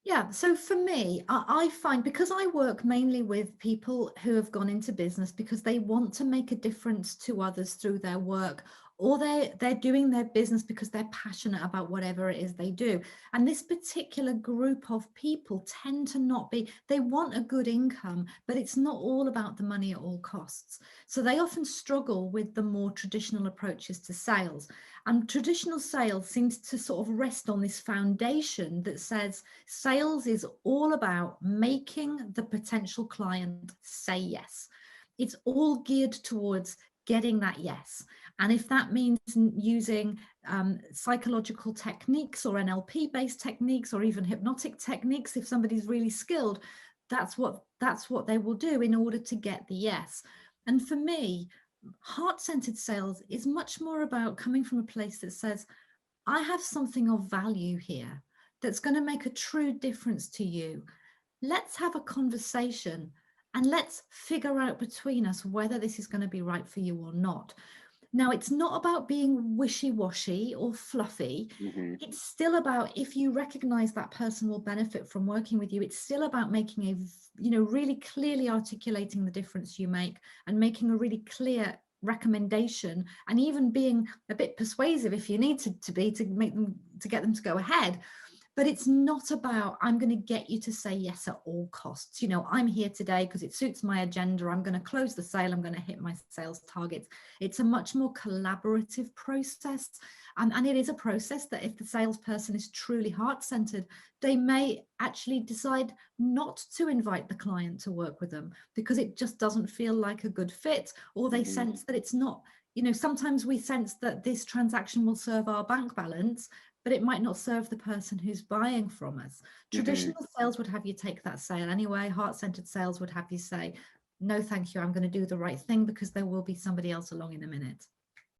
Yeah, so for me, I find, because I work mainly with people who have gone into business because they want to make a difference to others through their work, or they're doing their business because they're passionate about whatever it is they do. And this particular group of people tend to not be, they want a good income, but it's not all about the money at all costs. So they often struggle with the more traditional approaches to sales. And traditional sales seems to sort of rest on this foundation that says sales is all about making the potential client say yes. It's all geared towards getting that yes. And if that means using psychological techniques or NLP based techniques or even hypnotic techniques, if somebody's really skilled, that's what they will do in order to get the yes. And for me, heart-centered sales is much more about coming from a place that says, I have something of value here that's going to make a true difference to you. Let's have a conversation and let's figure out between us whether this is going to be right for you or not. Now, it's not about being wishy-washy or fluffy. Hmm. It's still about, if you recognize that person will benefit from working with you, it's still about making a, really clearly articulating the difference you make and making a really clear recommendation, and even being a bit persuasive if you need to be, to make them, to get them to go ahead. But it's not about, I'm going to get you to say yes at all costs. I'm here today because it suits my agenda. I'm going to close the sale. I'm going to hit my sales targets. It's a much more collaborative process. And it is a process that, if the salesperson is truly heart-centered, they may actually decide not to invite the client to work with them because it just doesn't feel like a good fit, or they Hmm. sense that it's not. Sometimes we sense that this transaction will serve our bank balance, but it might not serve the person who's buying from us. Hmm. Traditional sales would have you take that sale anyway. Heart-centered sales would have you say, no, thank you, I'm going to do the right thing because there will be somebody else along in a minute.